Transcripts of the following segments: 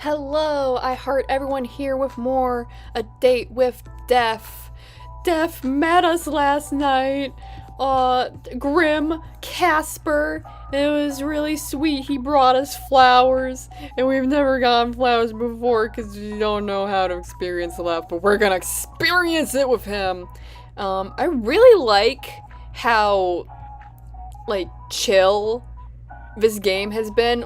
Hello, I heart everyone here with more. A date with Def. Def met us last night. Grim, Casper. It was really sweet. He brought us flowers, and we've never gotten flowers before because we don't know how to experience love, but we're gonna experience it with him. I really like how, chill this game has been.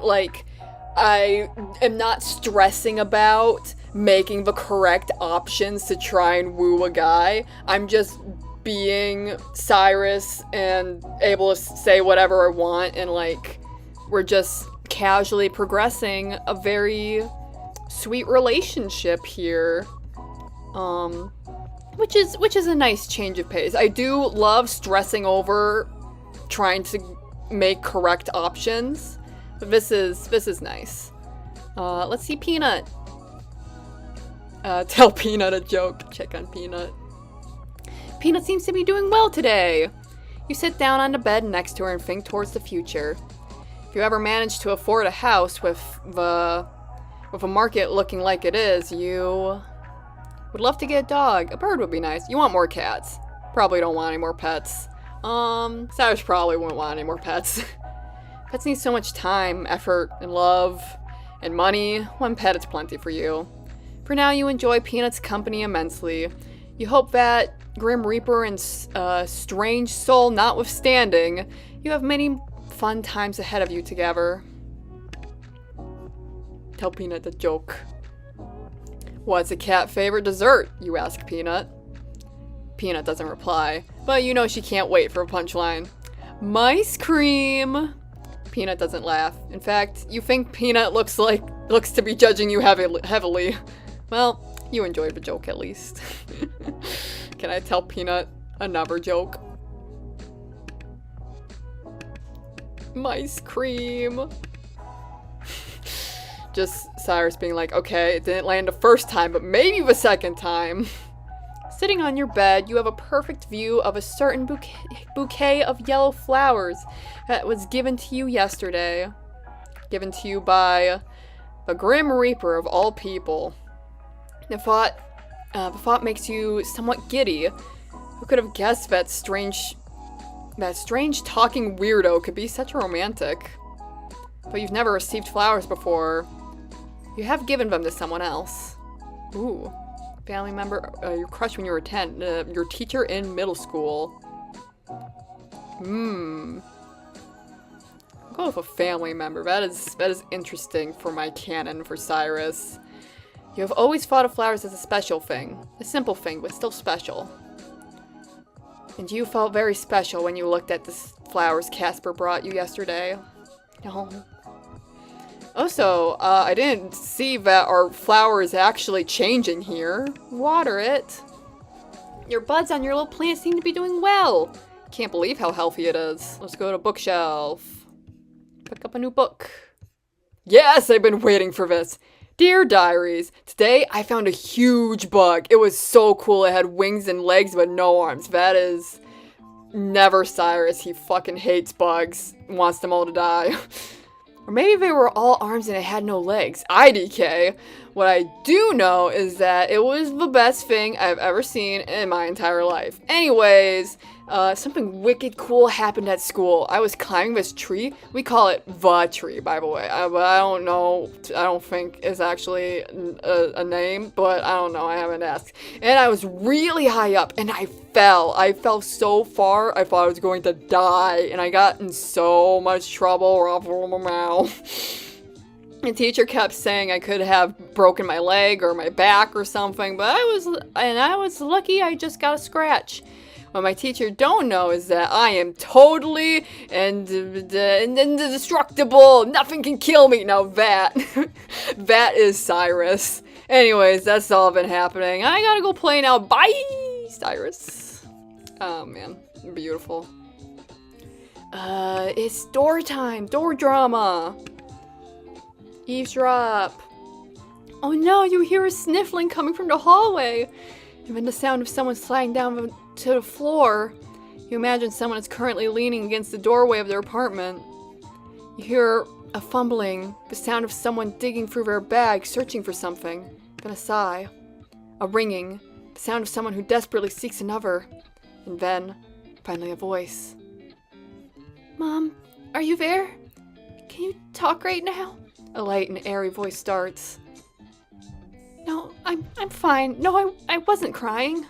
I am not stressing about making the correct options to try and woo a guy. I'm just being Cyrus and able to say whatever I want, and we're just casually progressing a very sweet relationship here. Which is a nice change of pace. I do love stressing over trying to make correct options. But this is nice. Let's see Peanut. Tell Peanut a joke. Check on Peanut. Peanut seems to be doing well today. You sit down on the bed next to her and think towards the future. If you ever manage to afford a house with a market looking like it is, you would love to get a dog. A bird would be nice. You want more cats. Probably don't want any more pets. Cyrus probably wouldn't want any more pets. Pets need so much time, effort, and love, and money. One pet is plenty for you. For now, you enjoy Peanut's company immensely. You hope that, Grim Reaper and strange soul notwithstanding, you have many fun times ahead of you together. Tell Peanut the joke. What's a cat favorite dessert? You ask Peanut. Peanut doesn't reply, but you know she can't wait for a punchline. Mice cream! Peanut doesn't laugh. In fact, you think Peanut looks to be judging you heavily. Well, you enjoyed the joke at least. Can I tell Peanut another joke? Mice cream. Just Cyrus being like, okay, it didn't land the first time, but maybe the second time. Sitting on your bed, you have a perfect view of a certain bouquet of yellow flowers that was given to you yesterday. Given to you by the Grim Reaper of all people. The thought makes you somewhat giddy. Who could have guessed that strange talking weirdo could be such a romantic? But you've never received flowers before. You have given them to someone else. Ooh. Family member, your crush when you were 10, your teacher in middle school. I'll go with a family member. That is interesting for my canon for Cyrus. You have always thought of flowers as a special thing. A simple thing, but still special. And you felt very special when you looked at the flowers Casper brought you yesterday. No. Also, I didn't see that our flower is actually changing here. Water it. Your buds on your little plant seem to be doing well. Can't believe how healthy it is. Let's go to bookshelf. Pick up a new book. Yes, I've been waiting for this. Dear Diaries, today I found a huge bug. It was so cool. It had wings and legs but no arms. That is never Cyrus. He fucking hates bugs. Wants them all to die. Or maybe they were all arms and it had no legs. IDK. What I do know is that it was the best thing I've ever seen in my entire life. Anyways, something wicked cool happened at school. I was climbing this tree. We call it the tree, by the way. But I don't know. I don't think it's actually a name, but I don't know. I haven't asked. And I was really high up and I fell. I fell so far, I thought I was going to die. And I got in so much trouble. The teacher kept saying I could have broken my leg or my back or something, but I was lucky I just got a scratch. What my teacher don't know is that I am totally indestructible. Nothing can kill me. Now that is Cyrus. Anyways, that's all been happening. I gotta go play now. Bye, Cyrus. Oh man, beautiful. It's door time. Door drama. Eavesdrop. Oh no, you hear a sniffling coming from the hallway. And then the sound of someone sliding down to the floor. You imagine someone is currently leaning against the doorway of their apartment. You hear A fumbling, the sound of someone digging through their bag, searching for something. Then a sigh. A ringing, the sound of someone who desperately seeks another. And then, finally a voice. Mom, are you there? Can you talk right now? A light and airy voice starts. No, I'm fine. No, I wasn't crying.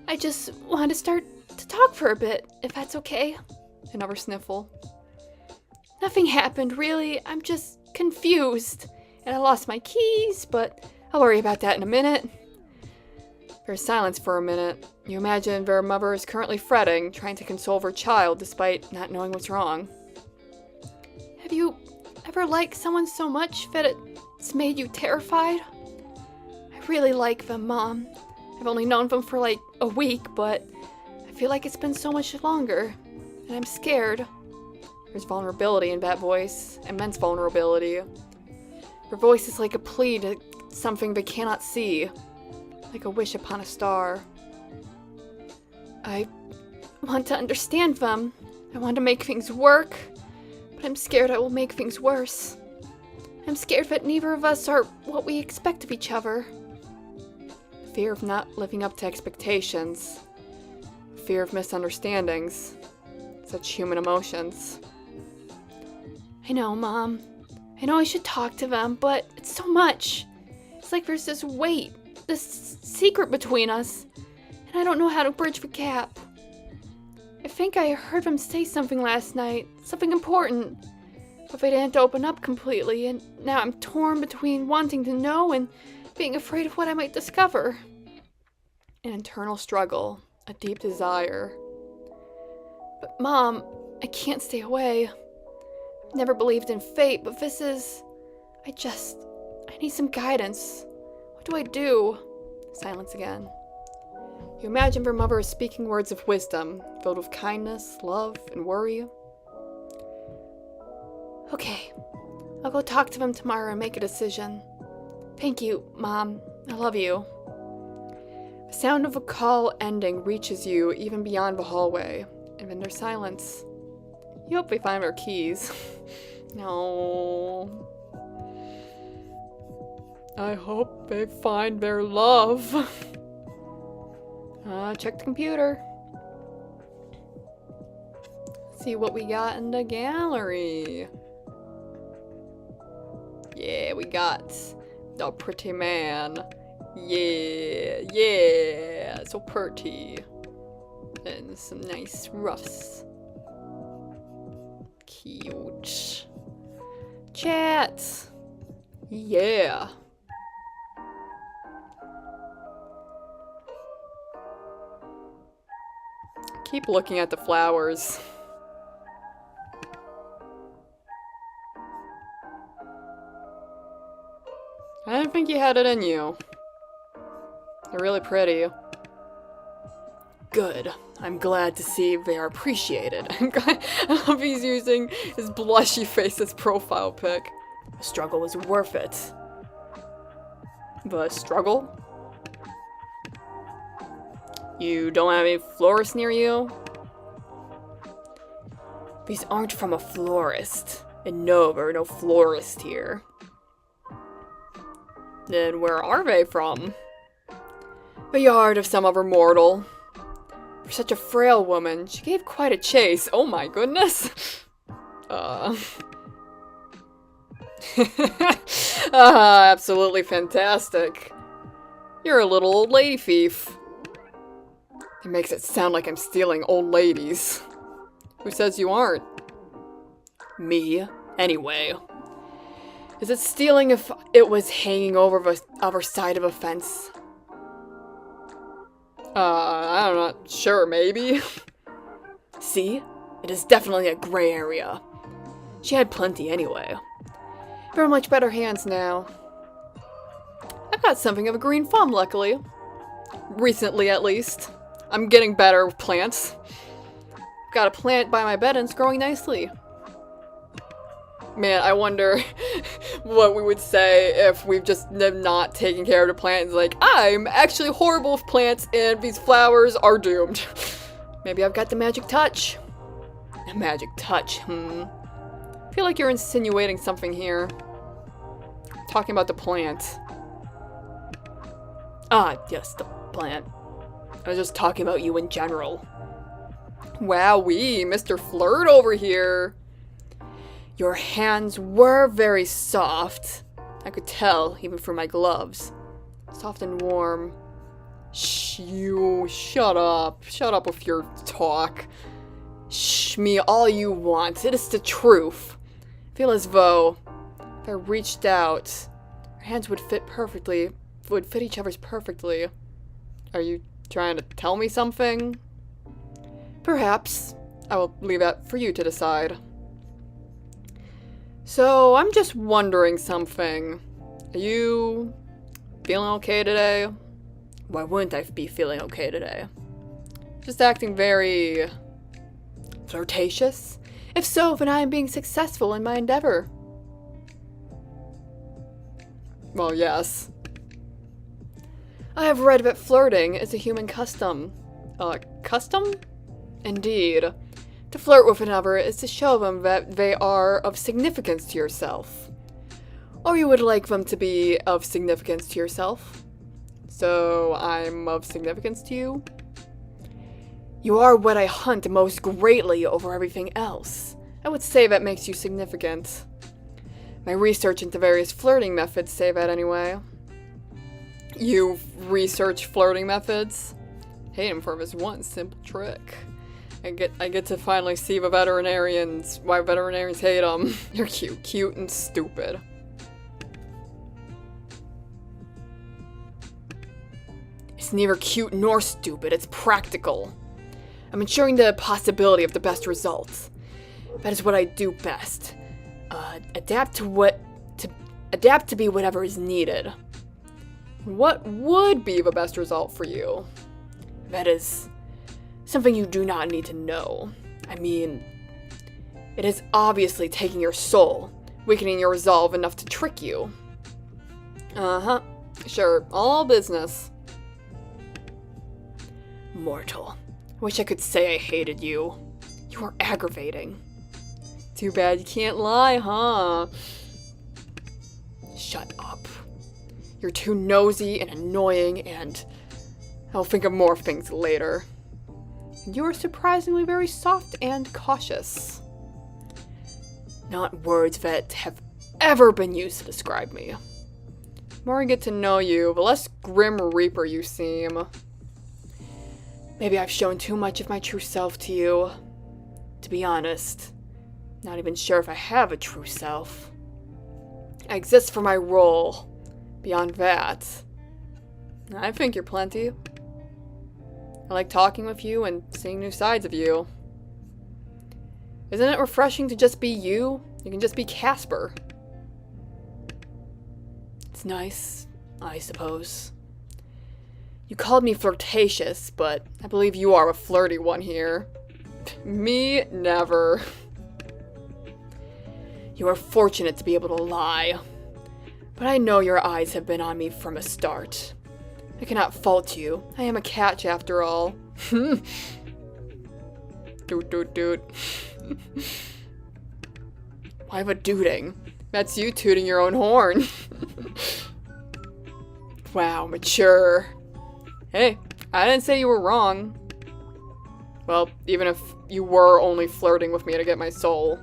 I just wanted to start to talk for a bit, if that's okay. Another sniffle. Nothing happened, really. I'm just confused. And I lost my keys, but I'll worry about that in a minute. There's silence for a minute. You imagine their mother is currently fretting, trying to console her child despite not knowing what's wrong. Have you ever liked someone so much that it's made you terrified? I really like them, Mom. I've only known them for like a week, but I feel like it's been so much longer, and I'm scared. There's vulnerability in that voice, immense vulnerability. Her voice is like a plea to something they cannot see, like a wish upon a star. I want to understand them. I want to make things work, but I'm scared I will make things worse. I'm scared that neither of us are what we expect of each other. Fear of not living up to expectations. Fear of misunderstandings. Such human emotions. I know, Mom. I know I should talk to them, but it's so much. It's like there's this weight, this secret between us, and I don't know how to bridge the gap. I think I heard them say something last night, something important, but they didn't open up completely, and now I'm torn between wanting to know and being afraid of what I might discover. An internal struggle, a deep desire. But Mom, I can't stay away. I've never believed in fate, but this is... I need some guidance. What do I do? Silence again. You imagine their mother is speaking words of wisdom, filled with kindness, love, and worry. Okay, I'll go talk to them tomorrow and make a decision. Thank you, Mom. I love you. The sound of a call ending reaches you even beyond the hallway, and then there's silence. You hope they find their keys. No. I hope they find their love. Check the computer. See what we got in the gallery. Yeah, we got the pretty man. Yeah, so pretty. And some nice ruffs. Cute. Chat. Yeah. Keep looking at the flowers. I didn't think you had it in you. They're really pretty. Good. I'm glad to see they are appreciated. I love he's using his blushy face as profile pic. The struggle was worth it. The struggle? You don't have any florists near you? These aren't from a florist. And no, there are no florists here. Then where are they from? The yard of some other mortal. For such a frail woman, she gave quite a chase. Oh my goodness. Absolutely fantastic. You're a little old lady thief. It makes it sound like I'm stealing old ladies. Who says you aren't? Me, anyway. Is it stealing if it was hanging over the other side of a fence? I'm not sure, maybe. See? It is definitely a gray area. She had plenty anyway. They're in much better hands now. I've got something of a green thumb, luckily. Recently, at least. I'm getting better with plants. Got a plant by my bed and it's growing nicely. Man, I wonder what we would say if we've just not taken care of the plants. Like, I'm actually horrible with plants and these flowers are doomed. Maybe I've got the magic touch. A magic touch, I feel like you're insinuating something here. Talking about the plant. Ah, yes, the plant. I was just talking about you in general. Wowee, Mr. Flirt over here. Your hands were very soft. I could tell, even through my gloves. Soft and warm. Shh, you, shut up. Shut up with your talk. Shh me all you want. It is the truth. I feel as though if I reached out, our hands would fit perfectly, would fit each other's perfectly. Are you trying to tell me something? Perhaps. I will leave that for you to decide. So, I'm just wondering something. Are you feeling okay today? Why wouldn't I be feeling okay today? Just acting very flirtatious? If so, then I am being successful in my endeavor. Well, yes. I have read that flirting is a human custom. Custom? Indeed. To flirt with another is to show them that they are of significance to yourself. Or you would like them to be of significance to yourself. So, I'm of significance to you? You are what I hunt most greatly over everything else. I would say that makes you significant. My research into various flirting methods say that anyway. You research flirting methods? Hate him for this one simple trick. I get to finally see why veterinarians hate him. You're cute and stupid. It's neither cute nor stupid, it's practical. I'm ensuring the possibility of the best results. That is what I do best. Adapt to be whatever is needed. What would be the best result for you? That is something you do not need to know. I mean, it is obviously taking your soul, weakening your resolve enough to trick you. Uh-huh. Sure, all business. Mortal. I wish I could say I hated you. You are aggravating. Too bad you can't lie, huh? Shut up. You're too nosy and annoying, and I'll think of more things later. And you are surprisingly very soft and cautious. Not words that have ever been used to describe me. The more I get to know you, the less grim reaper you seem. Maybe I've shown too much of my true self to you. To be honest, not even sure if I have a true self. I exist for my role. Beyond that, I think you're plenty. I like talking with you and seeing new sides of you. Isn't it refreshing to just be you? You can just be Casper. It's nice, I suppose. You called me flirtatious, but I believe you are a flirty one here. Me, never. You are fortunate to be able to lie. But I know your eyes have been on me from the start. I cannot fault you. I am a catch after all. Doot doot doot. Why the dooting? That's you tooting your own horn. Wow, mature. Hey, I didn't say you were wrong. Well, even if you were only flirting with me to get my soul.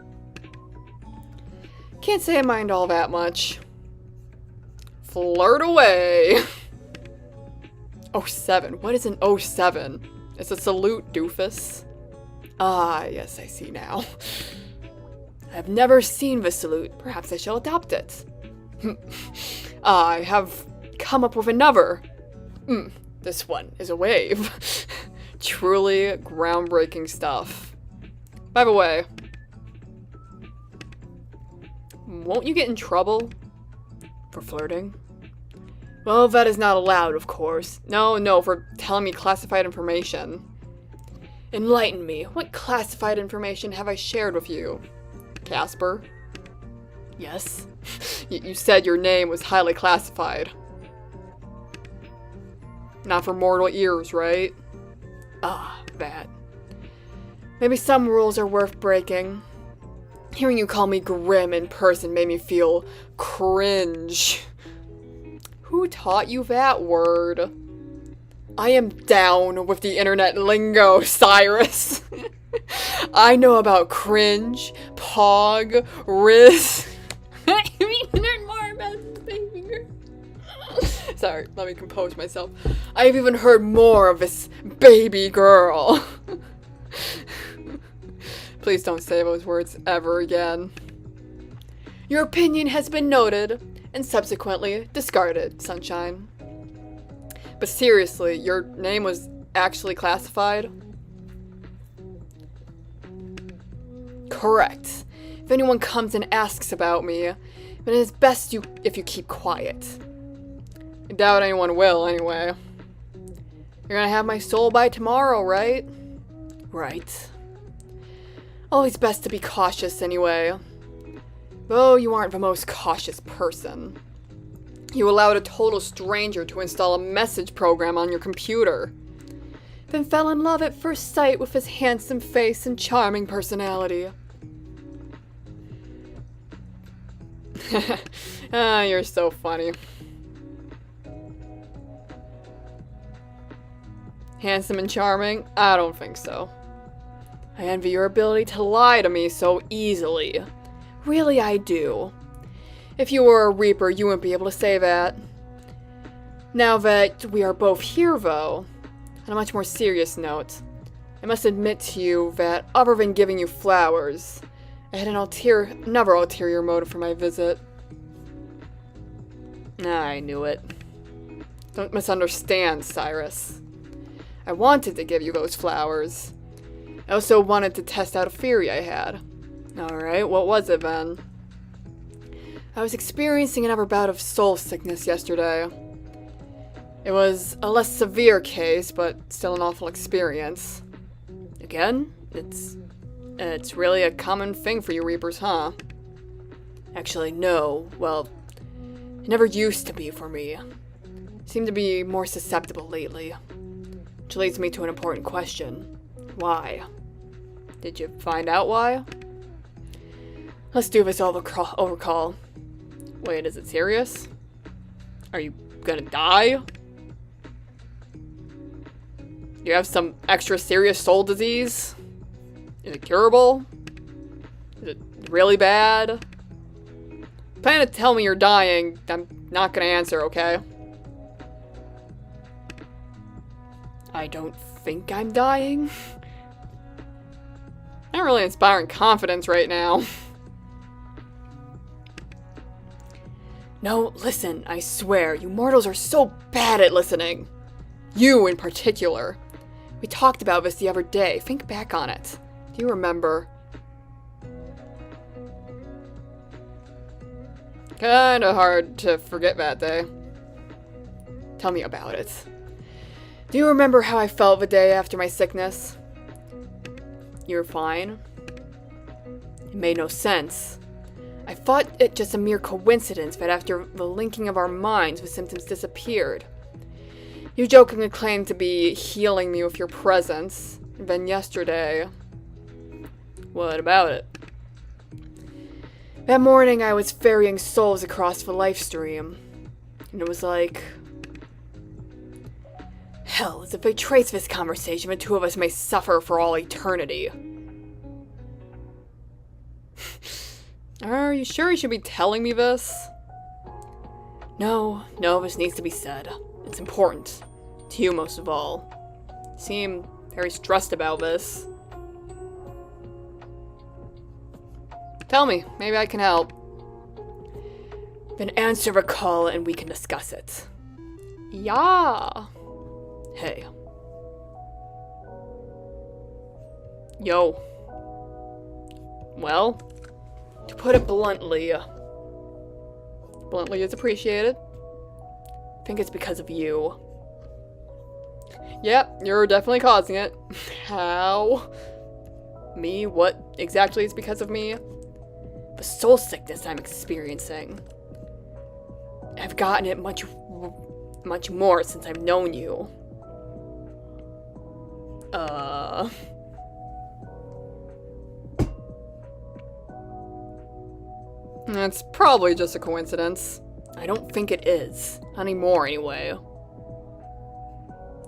Can't say I mind all that much. Flirt away! 07. What is an 07? It's a salute, doofus. Ah, yes, I see now. I've never seen the salute. Perhaps I shall adopt it. I have come up with another. This one is a wave. Truly groundbreaking stuff. By the way, won't you get in trouble for flirting? Well, that is not allowed, of course. No, for telling me classified information. Enlighten me. What classified information have I shared with you? Casper? Yes? You said your name was highly classified. Not for mortal ears, right? Ah, that. Maybe some rules are worth breaking. Hearing you call me grim in person made me feel cringe. Who taught you that word? I am down with the internet lingo, Cyrus. I know about cringe, pog, riz. I even heard more about this baby girl. Sorry, let me compose myself. I've even heard more of this baby girl. Please don't say those words ever again. Your opinion has been noted and subsequently discarded, Sunshine. But seriously, your name was actually classified? Correct. If anyone comes and asks about me, then it is best if you keep quiet. I doubt anyone will, anyway. You're gonna have my soul by tomorrow, right? Right. Always best to be cautious, anyway. Though you aren't the most cautious person. You allowed a total stranger to install a message program on your computer. Then fell in love at first sight with his handsome face and charming personality. You're so funny. Handsome and charming? I don't think so. I envy your ability to lie to me so easily. Really, I do. If you were a Reaper, you wouldn't be able to say that. Now that we are both here, though, on a much more serious note, I must admit to you that other than giving you flowers, I had another ulterior motive for my visit. I knew it. Don't misunderstand, Cyrus. I wanted to give you those flowers. I also wanted to test out a theory I had. Alright, what was it then? I was experiencing another bout of soul sickness yesterday. It was a less severe case, but still an awful experience. Again? It's really a common thing for you Reapers, huh? Actually, no. Well, it never used to be for me. Seem to be more susceptible lately. Which leads me to an important question. Why? Did you find out why? Let's do this overcall. Wait, is it serious? Are you gonna die? You have some extra serious soul disease? Is it curable? Is it really bad? Plan to tell me you're dying, I'm not gonna answer, okay? I don't think I'm dying. Not really inspiring confidence right now. No, listen, I swear, you mortals are so bad at listening. You in particular. We talked about this the other day. Think back on it. Do you remember? Kinda hard to forget that day. Tell me about it. Do you remember how I felt the day after my sickness? You were fine? It made no sense. I thought it just a mere coincidence that after the linking of our minds, the symptoms disappeared. You jokingly claimed to be healing me with your presence, and then yesterday... What about it? That morning I was ferrying souls across the life stream, and it was like... Hell, as if they trace this conversation, the two of us may suffer for all eternity. Are you sure you should be telling me this? No, this needs to be said. It's important. To you most of all. You seem very stressed about this. Tell me, maybe I can help. Then answer the call and we can discuss it. Yeah. Hey. Yo. Well, to put it bluntly is appreciated. I think it's because of you. Yep, you're definitely causing it. How? Me? What exactly is because of me? The soul sickness I'm experiencing. I've gotten it much more since I've known you. It's probably just a coincidence. I don't think it is. Not anymore, anyway.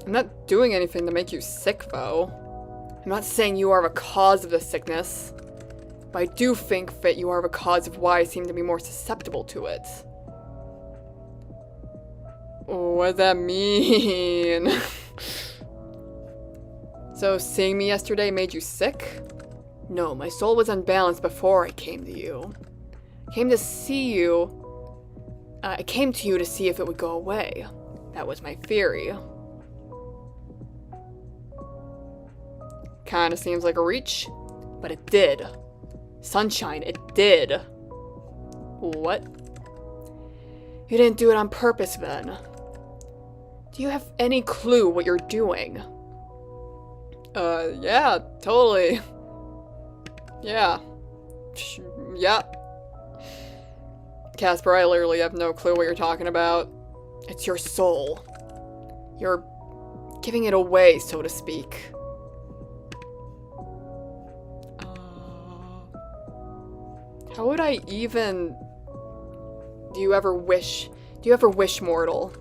I'm not doing anything to make you sick, though. I'm not saying you are the cause of the sickness, but I do think that you are the cause of why I seem to be more susceptible to it. What does that mean? So, seeing me yesterday made you sick? No, my soul was unbalanced before I came to you. I came to see you. I came to you to see if it would go away. That was my theory. Kinda seems like a reach, but it did. Sunshine, it did. What? You didn't do it on purpose then. Do you have any clue what you're doing? Yeah, totally. Yeah. Yeah. Casper, I literally have no clue what you're talking about. It's your soul. You're giving it away, so to speak. How would I even... Do you ever wish, mortal?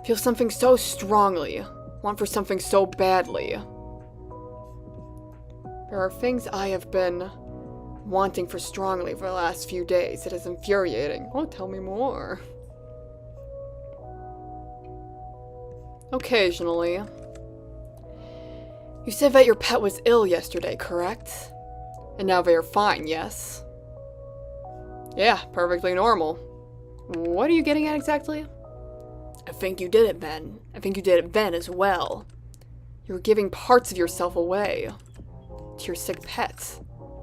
Feel something so strongly, want for something so badly. There are things I have been wanting for strongly for the last few days. It is infuriating. Oh, tell me more. Occasionally. You said that your pet was ill yesterday, correct? And now they are fine, yes? Yeah, perfectly normal. What are you getting at exactly? I think you did it then. I think you did it then as well. You were giving parts of yourself away. To your sick pet.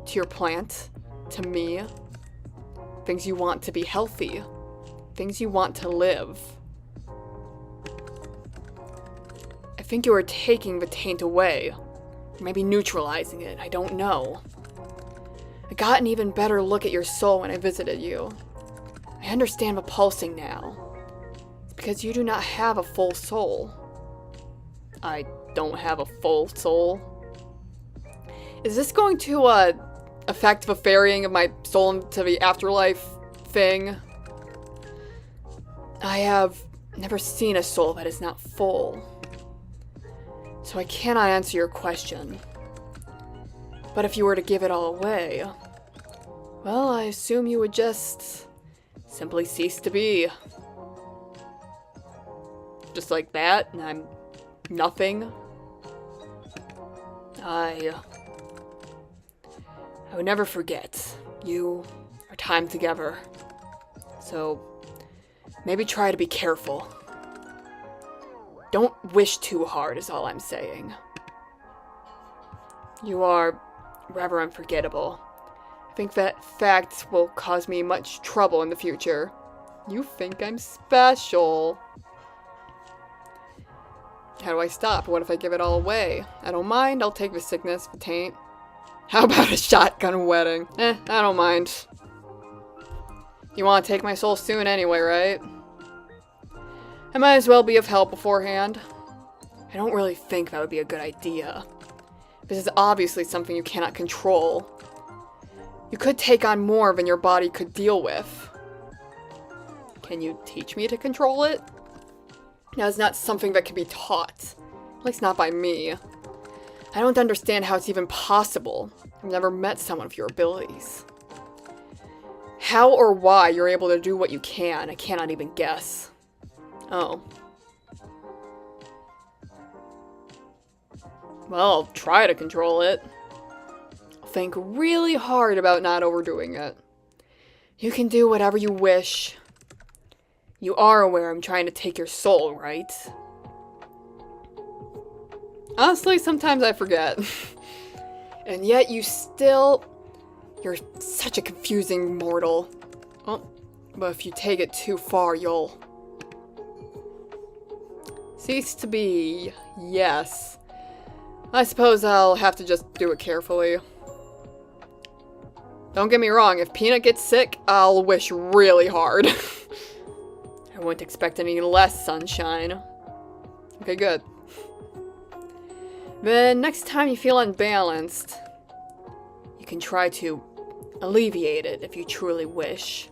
To your plant. To me. Things you want to be healthy. Things you want to live. I think you were taking the taint away. Or maybe neutralizing it. I don't know. I got an even better look at your soul when I visited you. I understand the pulsing now. It's because you do not have a full soul. I don't have a full soul. Is this going to, affect the ferrying of my soul into the afterlife thing? I have never seen a soul that is not full. So I cannot answer your question. But if you were to give it all away, well, I assume you would just simply cease to be. Just like that, and I'm nothing. I would never forget. You, our time together. So, maybe try to be careful. Don't wish too hard is all I'm saying. You are rather unforgettable. I think that fact will cause me much trouble in the future. You think I'm special. How do I stop? What if I give it all away? I don't mind. I'll take the sickness, the taint. How about a shotgun wedding? I don't mind. You want to take my soul soon anyway, right? I might as well be of help beforehand. I don't really think that would be a good idea. This is obviously something you cannot control. You could take on more than your body could deal with. Can you teach me to control it? That is not something that can be taught. At least not by me. I don't understand how it's even possible. I've never met someone with your abilities. How or why you're able to do what you can, I cannot even guess. Oh. Well, I'll try to control it. I'll think really hard about not overdoing it. You can do whatever you wish. You are aware I'm trying to take your soul, right? Honestly, sometimes I forget. And yet you're such a confusing mortal. Oh, but if you take it too far, you'll cease to be. Yes. I suppose I'll have to just do it carefully. Don't get me wrong, if Peanut gets sick, I'll wish really hard. I wouldn't expect any less sunshine. Okay, good. Then next time you feel unbalanced, you can try to alleviated if you truly wish.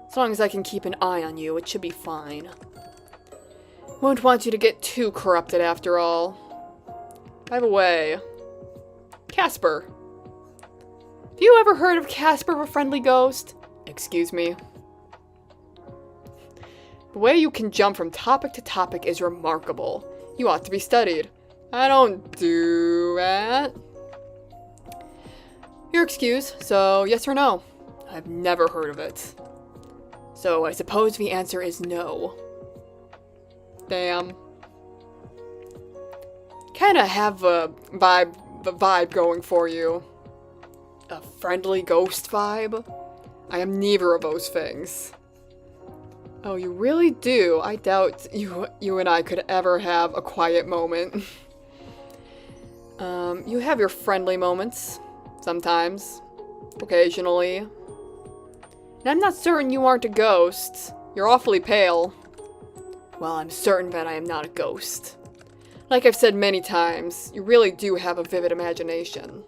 As long as I can keep an eye on you, it should be fine. Won't want you to get too corrupted after all. By the way, Casper. Have you ever heard of Casper, a friendly ghost? Excuse me. The way you can jump from topic to topic is remarkable. You ought to be studied. I don't do that. Your excuse, so yes or no? I've never heard of it. So I suppose the answer is no. Damn. Kinda have a vibe going for you. A friendly ghost vibe? I am neither of those things. Oh, you really do? I doubt you and I could ever have a quiet moment. You have your friendly moments. Sometimes. Occasionally. And I'm not certain you aren't a ghost. You're awfully pale. Well, I'm certain that I am not a ghost. Like I've said many times, you really do have a vivid imagination.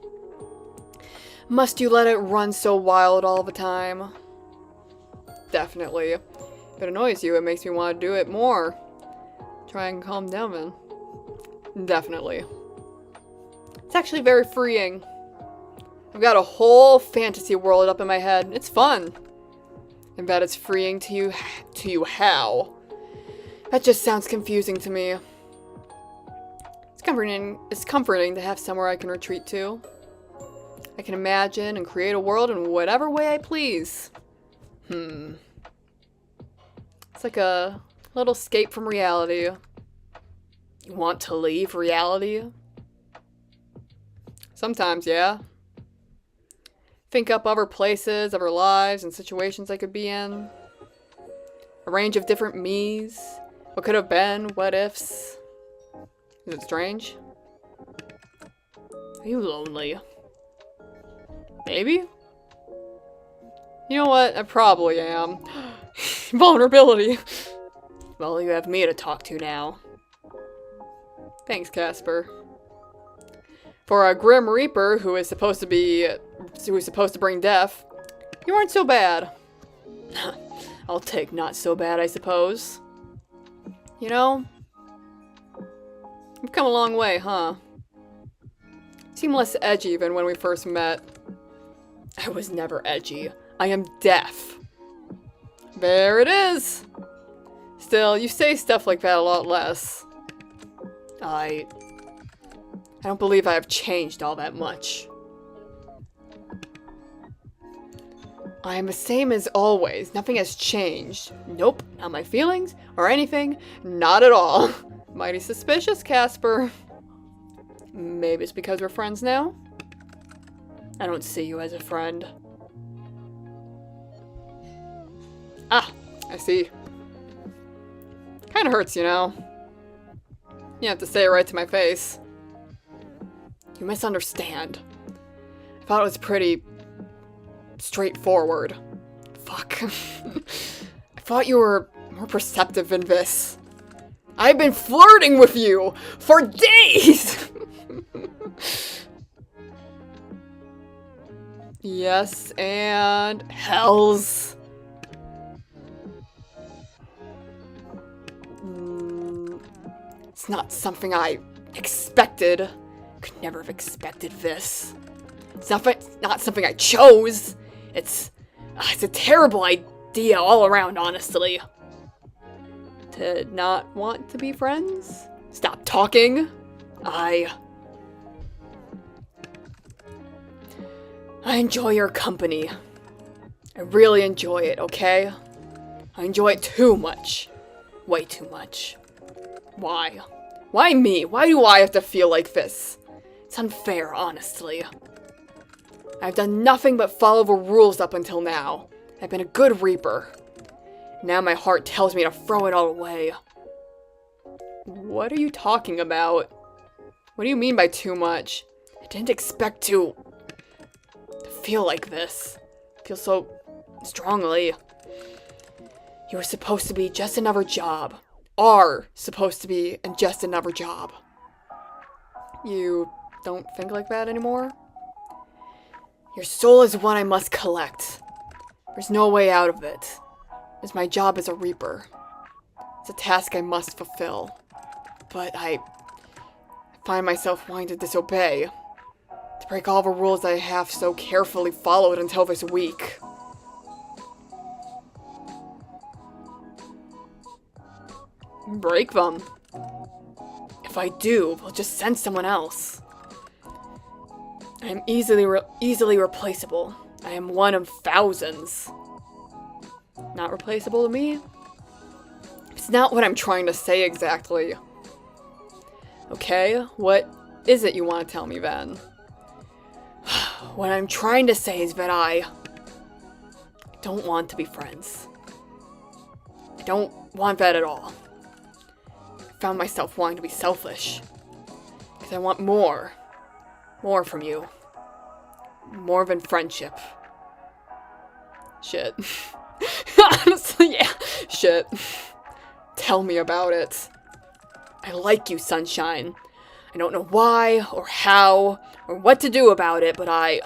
Must you let it run so wild all the time? Definitely. If it annoys you, it makes me want to do it more. Try and calm down then. Definitely. It's actually very freeing. I've got a whole fantasy world up in my head. It's fun. And that it's freeing to you how? That just sounds confusing to me. It's comforting to have somewhere I can retreat to. I can imagine and create a world in whatever way I please. It's like a little escape from reality. You want to leave reality? Sometimes, yeah. Think up other places, other lives, and situations I could be in. A range of different me's. What could have been, what ifs. Is it strange? Are you lonely? Maybe? You know what? I probably am. Vulnerability. Well, you have me to talk to now. Thanks, Casper. For a Grim Reaper who is supposed to bring death, you aren't so bad. I'll take not so bad, I suppose. You know, we've come a long way, huh? Seem less edgy than when we first met. I was never edgy. I am deaf. There it is! Still, you say stuff like that a lot less. I don't believe I have changed all that much. I am the same as always. Nothing has changed. Nope, not my feelings or anything. Not at all. Mighty suspicious, Casper. Maybe it's because we're friends now? I don't see you as a friend. Ah, I see. Kinda hurts, you know. You have to say it right to my face. You misunderstand. I thought it was pretty straightforward. Fuck. I thought you were more perceptive than this. I've been flirting with you for days! Yes, and hells. It's not something I expected. Could never have expected this. It's not something I chose. It's a terrible idea all around, honestly. To not want to be friends? Stop talking. I enjoy your company. I really enjoy it, okay? I enjoy it too much. Way too much. Why? Why me? Why do I have to feel like this? It's unfair, honestly. I've done nothing but follow the rules up until now. I've been a good Reaper. Now my heart tells me to throw it all away. What are you talking about? What do you mean by too much? I didn't expect to feel like this. Feel so strongly. You were supposed to be just another job. Are supposed to be just another job. You don't think like that anymore? Your soul is one I must collect. There's no way out of it. It's my job as a Reaper. It's a task I must fulfill. But I find myself wanting to disobey. To break all the rules I have so carefully followed until this week. Break them. If I do, they'll just send someone else. I am easily replaceable. I am one of thousands. Not replaceable to me? It's not what I'm trying to say exactly. Okay, what is it you want to tell me then? What I'm trying to say is that I don't want to be friends. I don't want that at all. I found myself wanting to be selfish. Because I want more. More from you. More than friendship. Shit. Honestly, yeah. Shit. Tell me about it. I like you, Sunshine. I don't know why, or how, or what to do about it, but I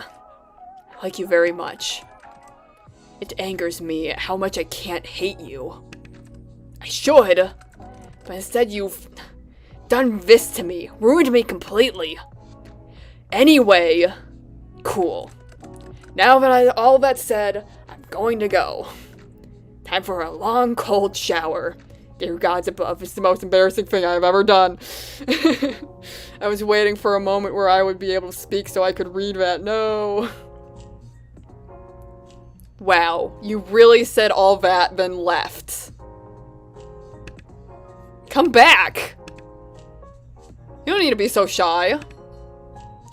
like you very much. It angers me at how much I can't hate you. I should, but instead you've done this to me, ruined me completely. Anyway, cool. Now that all that said, I'm going to go. Time for a long, cold shower. Dear gods above, it's the most embarrassing thing I've ever done. I was waiting for a moment where I would be able to speak so I could read that. No. Wow, you really said all that, then left. Come back! You don't need to be so shy.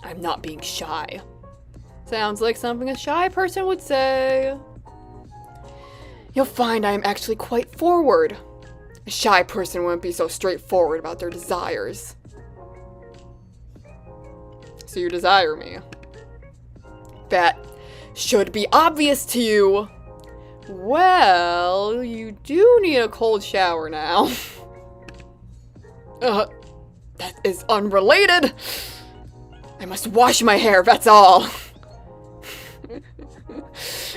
I'm not being shy. Sounds like something a shy person would say. You'll find I am actually quite forward. A shy person wouldn't be so straightforward about their desires. So you desire me. That should be obvious to you. Well, you do need a cold shower now. That is unrelated. I must wash my hair, that's all.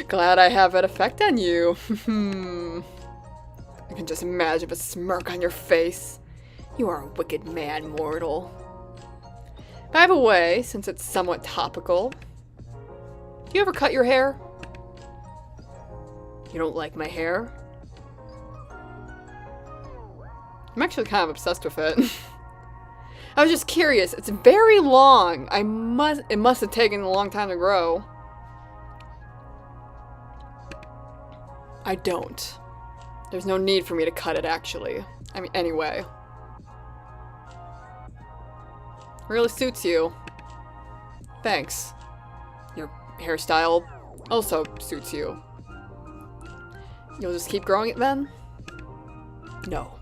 Glad I have that effect on you. I can just imagine the smirk on your face. You are a wicked man, mortal. By the way, since it's somewhat topical, do you ever cut your hair? You don't like my hair? I'm actually kind of obsessed with it. I was just curious. It's very long. It must have taken a long time to grow. I don't. There's no need for me to cut it, actually. I mean, anyway. Really suits you. Thanks. Your hairstyle also suits you. You'll just keep growing it then? No.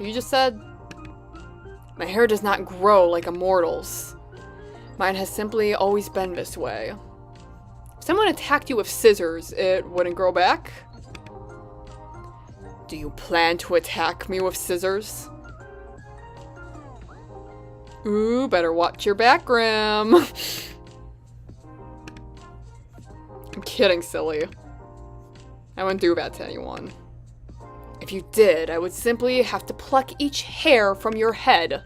You just said, my hair does not grow like a mortal's. Mine has simply always been this way. If someone attacked you with scissors, it wouldn't grow back? Do you plan to attack me with scissors? Ooh, better watch your back, Grim. I'm kidding, silly. I wouldn't do that to anyone. If you did, I would simply have to pluck each hair from your head,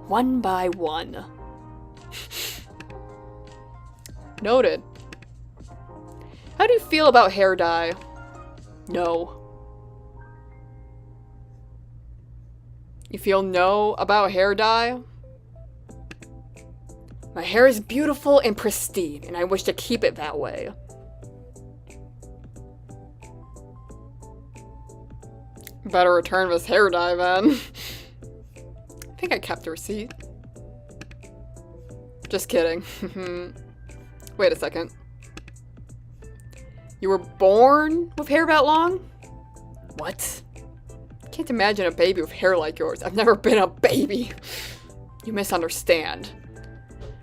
one by one. Noted. How do you feel about hair dye? No. You feel no about hair dye? My hair is beautiful and pristine, and I wish to keep it that way. Better return this hair dye then. I think I kept the receipt. Just kidding. Wait a second. You were born with hair that long? What? I can't imagine a baby with hair like yours. I've never been a baby. You misunderstand.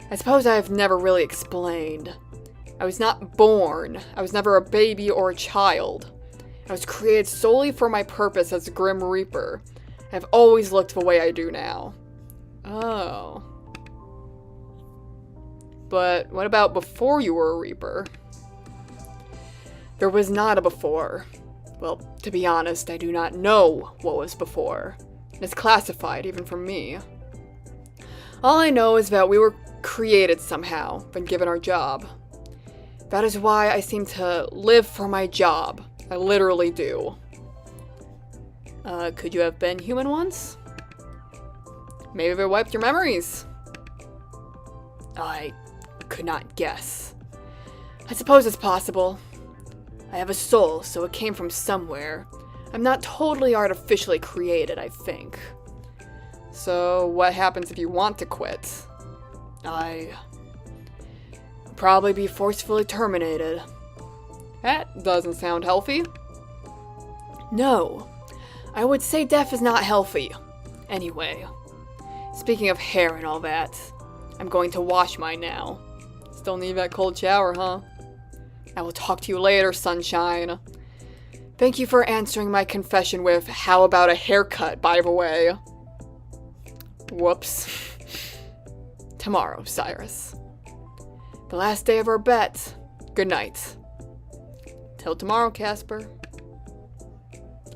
I suppose I have never really explained. I was not born. I was never a baby or a child. I was created solely for my purpose as a Grim Reaper. I have always looked the way I do now. Oh. But what about before you were a Reaper? There was not a before. Well, to be honest, I do not know what was before. It's classified, even from me. All I know is that we were created somehow, been given our job. That is why I seem to live for my job. I literally do. Could you have been human once? Maybe they wiped your memories. I could not guess. I suppose it's possible. I have a soul, so it came from somewhere. I'm not totally artificially created, I think. So, what happens if you want to quit? I probably be forcefully terminated. That doesn't sound healthy. No, I would say death is not healthy. Anyway, speaking of hair and all that, I'm going to wash mine now. Still need that cold shower, huh? I will talk to you later, sunshine. Thank you for answering my confession with, how about a haircut, by the way? Whoops. Tomorrow, Cyrus. The last day of our bet. Good night. Till tomorrow, Casper.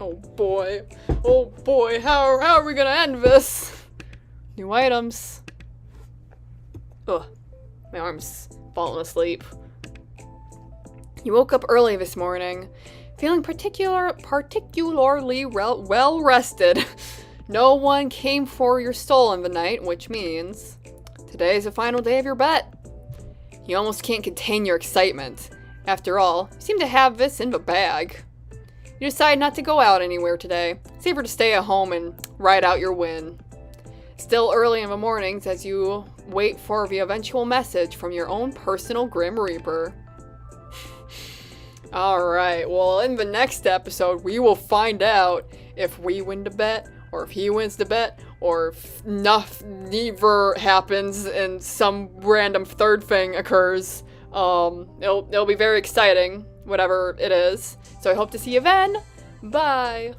Oh boy. Oh boy, how are we gonna end this? New items. Ugh, my arm's falling asleep. You woke up early this morning, feeling particularly well rested. No one came for your soul in the night, which means today is the final day of your bet. You almost can't contain your excitement. After all, you seem to have this in the bag. You decide not to go out anywhere today. Safer to stay at home and ride out your win. Still early in the mornings as you wait for the eventual message from your own personal Grim Reaper. Alright, well in the next episode we will find out if we win the bet, or if he wins the bet, or if neither happens and some random third thing occurs. It'll be very exciting, whatever it is. So I hope to see you then. Bye!